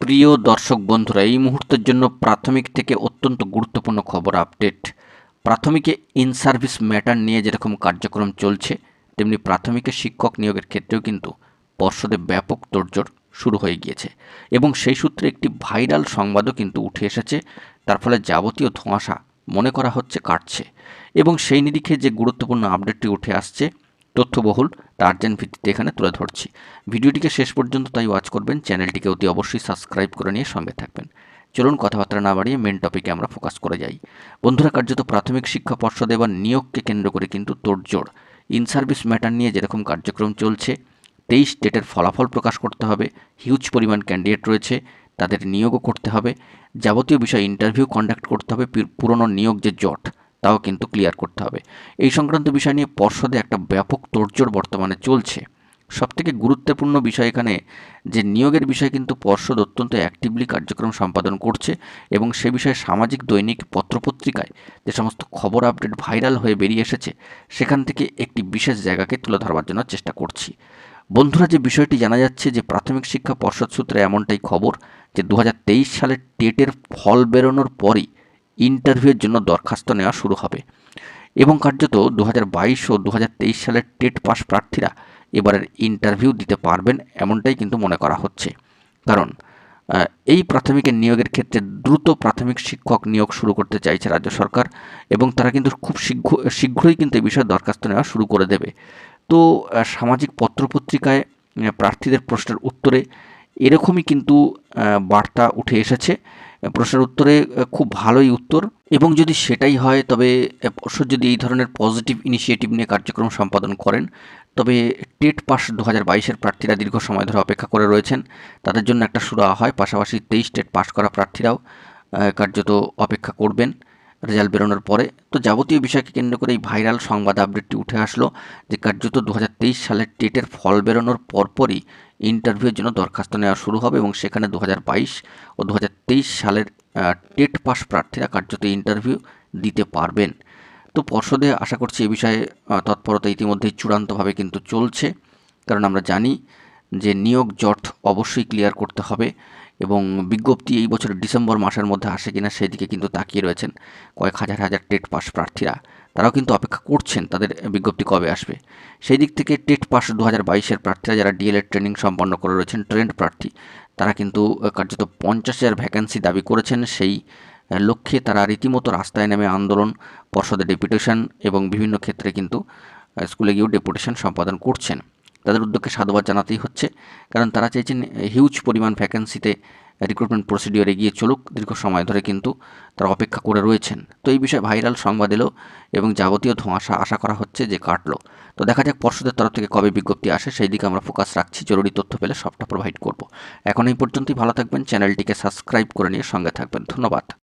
প্রিয় দর্শক বন্ধুরা, এই মুহূর্তের জন্য প্রাথমিক থেকে অত্যন্ত গুরুত্বপূর্ণ খবর আপডেট। প্রাথমিকে ইন সার্ভিস ম্যাটার নিয়ে যেরকম কার্যক্রম চলছে, তেমনি প্রাথমিকে শিক্ষক নিয়োগের ক্ষেত্রেও কিন্তু পর্ষদে ব্যাপক তোড়জোড় শুরু হয়ে গিয়েছে এবং সেই সূত্রে একটি ভাইরাল সংবাদও কিন্তু উঠে এসেছে। তার ফলে যাবতীয় ধোঁয়াশা মনে করা হচ্ছে কাটছে এবং সেই নিরিখে যে গুরুত্বপূর্ণ আপডেটটি উঠে আসছে তথ্যবহুল, তা আর্জেন্ট ভিত্তিতে এখানে তুলে ধরছি। ভিডিওটিকে শেষ পর্যন্ত তাই ওয়াচ করবেন, চ্যানেলটিকে অতি অবশ্যই সাবস্ক্রাইব করে নিয়ে সঙ্গে থাকবেন। চলুন কথাবার্তা না বাড়িয়ে মেন টপিকে আমরা ফোকাস করে যাই। বন্ধুরা, কার্যত প্রাথমিক শিক্ষা পর্ষদ এবার নিয়োগকে কেন্দ্র করে কিন্তু তোড়জোড়। ইন সার্ভিস ম্যাটার নিয়ে যেরকম কার্যক্রম চলছে, 23 স্টেটের ফলাফল প্রকাশ করতে হবে, হিউজ পরিমাণ ক্যান্ডিডেট রয়েছে, তাদের নিয়োগও করতে হবে, যাবতীয় বিষয় ইন্টারভিউ কন্ডাক্ট করতে হবে, পুরনো নিয়োগ যে জট তাও কিন্তু ক্লিয়ার করতে হবে। এই সংক্রান্ত বিষয় নিয়ে পর্ষদে একটা ব্যাপক তোড়জোড় বর্তমানে চলছে। সবথেকে গুরুত্বপূর্ণ বিষয় এখানে যে নিয়োগের বিষয়ে কিন্তু পর্ষদ অত্যন্ত অ্যাক্টিভলি কার্যক্রম সম্পাদন করছে এবং সে বিষয়ে সামাজিক দৈনিক পত্রপত্রিকায় যে সমস্ত খবর আপডেট ভাইরাল হয়ে বেরিয়ে এসেছে, সেখান থেকে একটি বিশেষ জায়গাকে তুলে ধরবার জন্য চেষ্টা করছি। বন্ধুরা, যে বিষয়টি জানা যাচ্ছে যে প্রাথমিক শিক্ষা পর্ষদ সূত্রে এমনটাই খবর যে 2023 সালের টেটের ফল বেরোনোর পরই ইন্টারভিউয়ের জন্য দরখাস্ত নেওয়া শুরু হবে এবং কার্যত 2022 ও 2023 সালের টেট পাস প্রার্থীরা এবারের ইন্টারভিউ দিতে পারবেন, এমনটাই কিন্তু মনে করা হচ্ছে। কারণ এই প্রাথমিকের নিয়োগের ক্ষেত্রে দ্রুত প্রাথমিক শিক্ষক নিয়োগ শুরু করতে চাইছে রাজ্য সরকার এবং তারা কিন্তু খুব শীঘ্রই কিন্তু এই বিষয়ে দরখাস্ত নেওয়া শুরু করে দেবে। তো সামাজিক পত্রপত্রিকায় প্রার্থীদের প্রশ্নের উত্তরে এরকমই কিন্তু বার্তা উঠে এসেছে। প্রশ্নের উত্তরে খুব ভালোই উত্তর, এবং যদি সেটাই হয় তবে পর্ষদ যদি এই ধরনের পজিটিভ ইনিশিয়েটিভ নিয়ে কার্যক্রম সম্পাদন করেন, তবে টেট পাস 2022-এর প্রার্থীরা দীর্ঘ সময় ধরে অপেক্ষা করে রয়েছেন, তাদের জন্য একটা সুরাহা হয়। পাশাপাশি 23 টেট পাস করা প্রার্থীরাও কার্যত অপেক্ষা করবেন রেজাল্ট বেরোনোর পরে। তো যাবতীয় বিষয়কে কেন্দ্র করে এই ভাইরাল সংবাদ আপডেটটি উঠে আসলো যে কার্যত 2023 সালের টেটের ফল বেরোনোর পরপরই ইন্টারভিউয়ের জন্য দরখাস্ত নেওয়া শুরু হবে এবং সেখানে 2022 ও 2023 সালের টেট পাস প্রার্থীরা কার্যত ইন্টারভিউ দিতে পারবেন। তো পর্ষদে আশা করছি এ বিষয়ে তৎপরতা ইতিমধ্যেই চূড়ান্তভাবে কিন্তু চলছে, কারণ আমরা জানি যে নিয়োগ জট অবশ্যই ক্লিয়ার করতে হবে এবং বিজ্ঞপ্তি এই বছরের ডিসেম্বর মাসের মধ্যে আসে কিনা সেদিকে কিন্তু তাকিয়ে রয়েছেন কয়েক হাজার টেট পাস প্রার্থীরা। তারাও কিন্তু অপেক্ষা করছেন তাদের বিজ্ঞপ্তি কবে আসবে। সেই দিক থেকে টেট পাস 2022-এর প্রার্থীরা যারা ডিএলএড ট্রেনিং সম্পন্ন করে রয়েছেন, ট্রেন্ড প্রার্থী, তারা কিন্তু কার্যত 50,000 ভ্যাকেন্সি দাবি করেছেন। সেই লক্ষ্যে তারা রীতিমতো রাস্তায় নেমে আন্দোলন, পর্ষদে ডেপুটেশন এবং বিভিন্ন ক্ষেত্রে কিন্তু স্কুলে গিয়েও ডেপুটেশন সম্পাদন করছেন। তাদের উদ্যোগকে সাধুবাদ জানাতেই হচ্ছে, কারণ তারা চাইছেন হিউজ পরিমাণ ভ্যাকেন্সিতে রিক্রুটমেন্ট প্রসিডিওর এগিয়ে চলুক। দীর্ঘ সময় ধরে কিন্তু তারা অপেক্ষা করে রয়েছেন। তো এই বিষয়ে ভাইরাল সংবাদ এলো এবং যাবতীয় ধোঁয়াশা আশা করা হচ্ছে যে কাটলো। তো দেখা যাক পর্ষদের তরফ থেকে কবে বিজ্ঞপ্তি আসে, সেই দিকে আমরা ফোকাস রাখছি। জরুরি তথ্য পেলে সবটা প্রোভাইড করব। এখন এই পর্যন্তই, ভালো থাকবেন, চ্যানেলটিকে সাবস্ক্রাইব করে নিয়ে সঙ্গে থাকবেন। ধন্যবাদ।